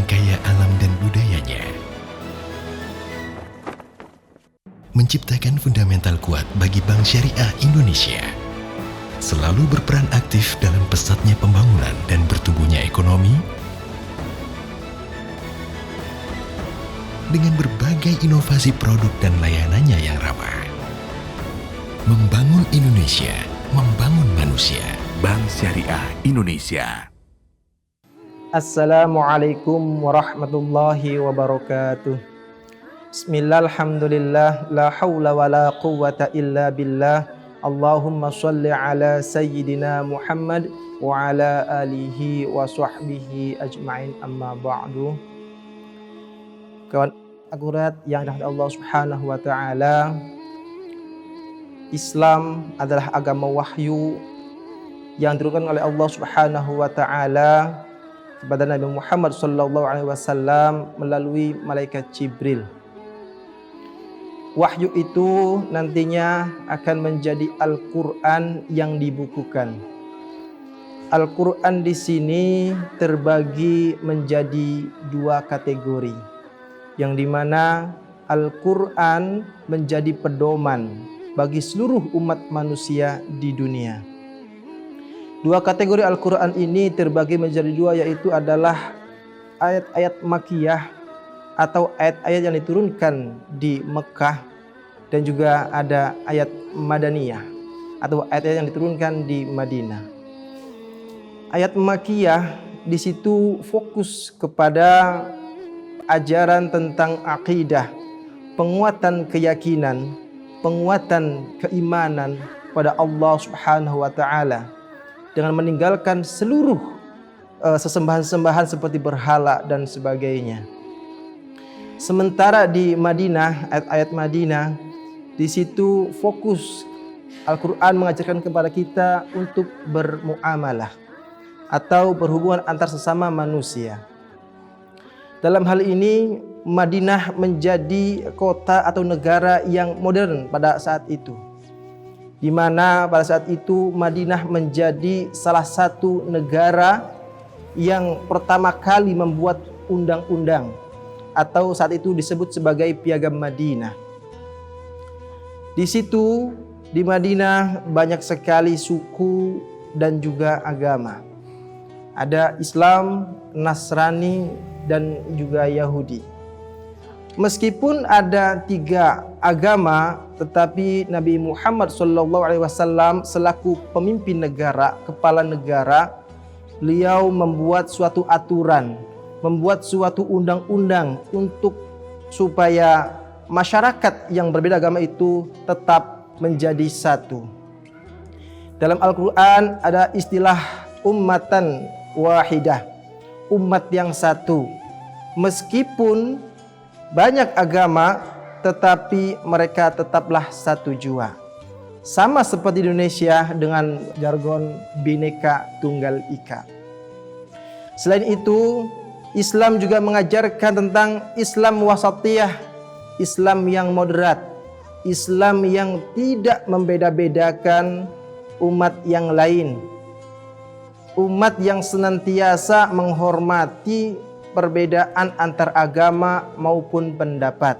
kaya alam dan budayanya, menciptakan fundamental kuat bagi Bank Syariah Indonesia, selalu berperan aktif dalam pesatnya pembangunan dan bertumbuhnya ekonomi, dengan berbagai inovasi produk dan layanannya yang ramah. Membangun Indonesia, membangun manusia. Bank Syariah Indonesia. Assalamualaikum warahmatullahi wabarakatuh. Bismillah, alhamdulillah, la hawla wa la quwwata illa billah. Allahumma salli ala sayyidina Muhammad wa ala alihi wa sahbihi ajma'in, amma ba'du. Kawan akurat yang dirahmati Allah Subhanahu wa taala, Islam adalah agama wahyu yang diturunkan oleh Allah Subhanahu wa taala kepada Nabi Muhammad sallallahu alaihi wasallam melalui malaikat Jibril. Wahyu itu nantinya akan menjadi Al-Qur'an yang dibukukan. Al-Qur'an di sini terbagi menjadi dua kategori, yang dimana Al-Qur'an menjadi pedoman bagi seluruh umat manusia di dunia. Dua kategori Al-Quran ini terbagi menjadi dua, yaitu adalah ayat-ayat Makkiyah atau ayat-ayat yang diturunkan di Mekah, dan juga ada ayat Madaniyah atau ayat-ayat yang diturunkan di Madinah. Ayat Makkiyah di situ fokus kepada ajaran tentang akidah, penguatan keyakinan, penguatan keimanan pada Allah Subhanahu wa taala, dengan meninggalkan seluruh sesembahan-sembahan seperti berhala dan sebagainya. Sementara di Madinah, ayat-ayat Madinah, di situ fokus Al-Quran mengajarkan kepada kita untuk bermuamalah atau berhubungan antar sesama manusia. Dalam hal ini, Madinah menjadi kota atau negara yang modern pada saat itu, di mana pada saat itu Madinah menjadi salah satu negara yang pertama kali membuat undang-undang, atau saat itu disebut sebagai Piagam Madinah. Di situ di Madinah banyak sekali suku dan juga agama. Ada Islam, Nasrani, dan juga Yahudi. Meskipun ada tiga agama, tetapi Nabi Muhammad SAW selaku pemimpin negara, kepala negara, beliau membuat suatu aturan, membuat suatu undang-undang untuk supaya masyarakat yang berbeda agama itu tetap menjadi satu. Dalam Al-Quran ada istilah ummatan wahidah, umat yang satu. Meskipun banyak agama, tetapi mereka tetaplah satu jua. Sama seperti Indonesia dengan jargon Bhinneka Tunggal Ika. Selain itu, Islam juga mengajarkan tentang Islam wasatiyah, Islam yang moderat, Islam yang tidak membeda-bedakan umat yang lain, umat yang senantiasa menghormati perbedaan antar agama maupun pendapat.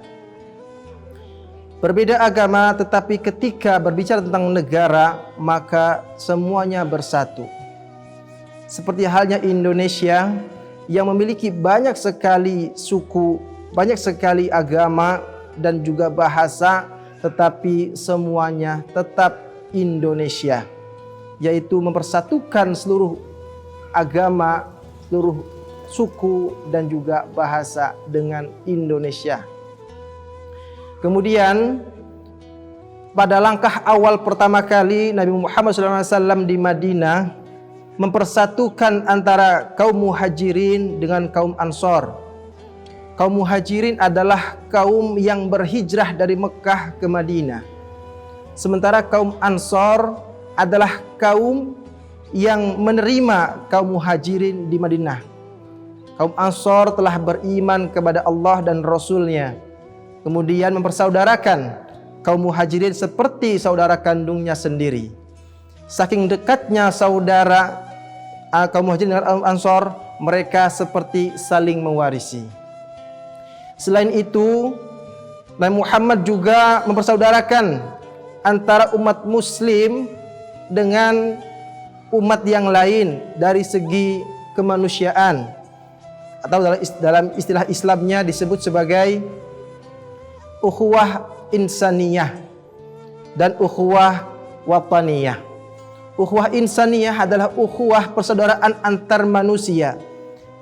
Berbeda agama, tetapi ketika berbicara tentang negara, maka semuanya bersatu. Seperti halnya Indonesia yang memiliki banyak sekali suku, banyak sekali agama dan juga bahasa, tetapi semuanya tetap Indonesia, yaitu mempersatukan seluruh agama, seluruh suku dan juga bahasa dengan Indonesia. Kemudian pada langkah awal pertama kali Nabi Muhammad SAW di Madinah mempersatukan antara kaum Muhajirin dengan kaum Ansor. Kaum Muhajirin adalah kaum yang berhijrah dari Mekah ke Madinah, sementara kaum Ansor adalah kaum yang menerima kaum Muhajirin di Madinah. Kaum Ansor telah beriman kepada Allah dan Rasul-Nya, kemudian mempersaudarakan kaum Muhajirin seperti saudara kandungnya sendiri. Saking dekatnya saudara kaum Muhajirin dengan Ansor, mereka seperti saling mewarisi. Selain itu, Nabi Muhammad juga mempersaudarakan antara umat muslim dengan umat yang lain dari segi kemanusiaan, atau dalam istilah Islamnya disebut sebagai ukhuwah insaniyah dan ukhuwah wataniyah. Ukhuwah insaniyah adalah ukhuwah persaudaraan antar manusia.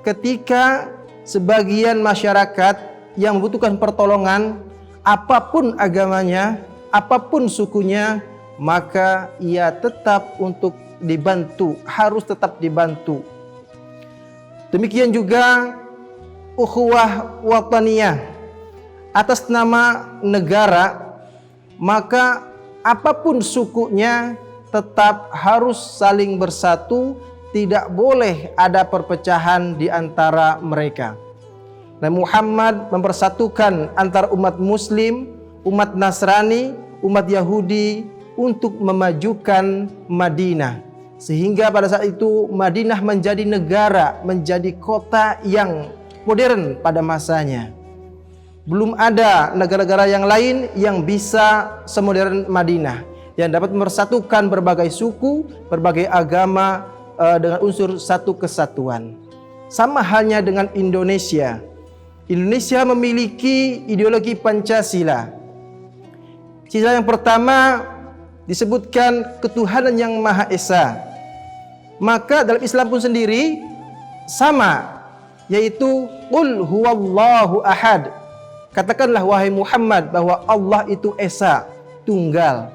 Ketika sebagian masyarakat yang membutuhkan pertolongan, apapun agamanya, apapun sukunya, maka ia tetap untuk dibantu, harus tetap dibantu. Demikian juga ukhuwah wataniyah atas nama negara, maka apapun sukunya tetap harus saling bersatu, tidak boleh ada perpecahan di antara mereka. Nabi Muhammad mempersatukan antara umat muslim, umat Nasrani, umat Yahudi untuk memajukan Madinah. Sehingga pada saat itu Madinah menjadi negara, menjadi kota yang modern pada masanya. Belum ada negara-negara yang lain yang bisa semodern Madinah, yang dapat mempersatukan berbagai suku, berbagai agama dengan unsur satu kesatuan. Sama halnya dengan Indonesia. Indonesia memiliki ideologi Pancasila. Sila yang pertama disebutkan ketuhanan yang Maha Esa. Maka dalam Islam pun sendiri sama, yaitu qul huwallahu ahad. Katakanlah wahai Muhammad bahwa Allah itu Esa, tunggal.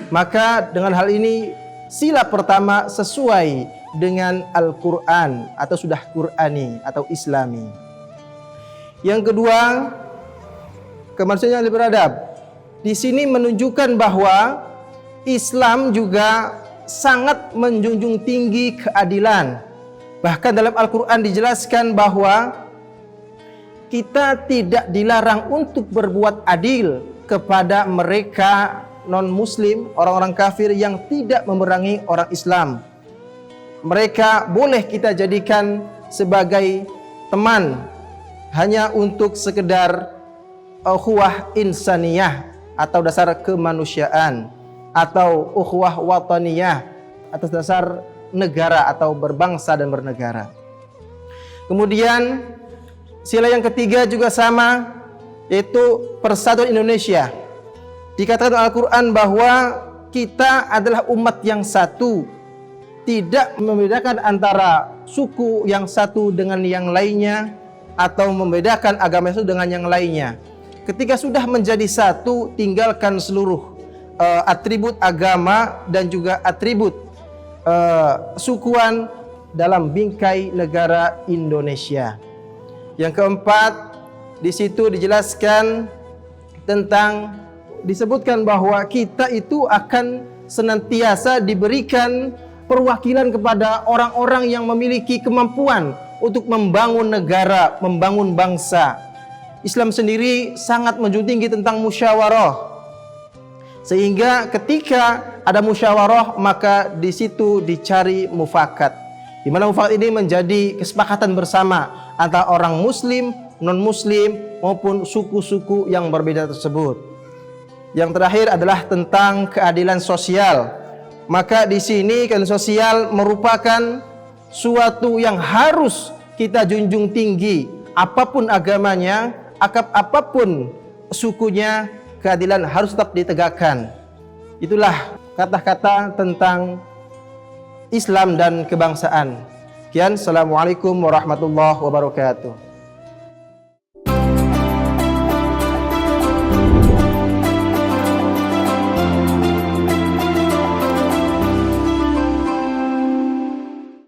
Maka dengan hal ini sila pertama sesuai dengan Al-Quran atau sudah Qurani atau Islami. Yang kedua, kemanusiaan yang beradab. Di sini menunjukkan bahwa Islam juga sangat menjunjung tinggi keadilan. Bahkan dalam Al-Quran dijelaskan bahwa kita tidak dilarang untuk berbuat adil kepada mereka non-muslim, orang-orang kafir yang tidak memerangi orang Islam. Mereka boleh kita jadikan sebagai teman hanya untuk sekedar ukhuwah insaniyah atau dasar kemanusiaan, atau ukhuwah wataniyah atas dasar negara atau berbangsa dan bernegara. Kemudian sila yang ketiga juga sama, yaitu persatuan Indonesia. Dikatakan Al-Quran bahwa kita adalah umat yang satu, tidak membedakan antara suku yang satu dengan yang lainnya, atau membedakan agama itu dengan yang lainnya. Ketika sudah menjadi satu, tinggalkan seluruh atribut agama dan juga atribut sukuan dalam bingkai negara Indonesia. Yang keempat, di situ dijelaskan tentang, disebutkan bahwa kita itu akan senantiasa diberikan perwakilan kepada orang-orang yang memiliki kemampuan untuk membangun negara, membangun bangsa. Islam sendiri sangat menjunjung tinggi tentang musyawarah. Sehingga ketika ada musyawarah, maka di situ dicari mufakat. Di mana mufakat ini menjadi kesepakatan bersama antara orang muslim, non-muslim maupun suku-suku yang berbeda tersebut. Yang terakhir adalah tentang keadilan sosial. Maka di sini keadilan sosial merupakan suatu yang harus kita junjung tinggi, apapun agamanya, apapun sukunya, keadilan harus tetap ditegakkan. Itulah kata-kata tentang Islam dan kebangsaan. Sekian, assalamualaikum warahmatullahi wabarakatuh.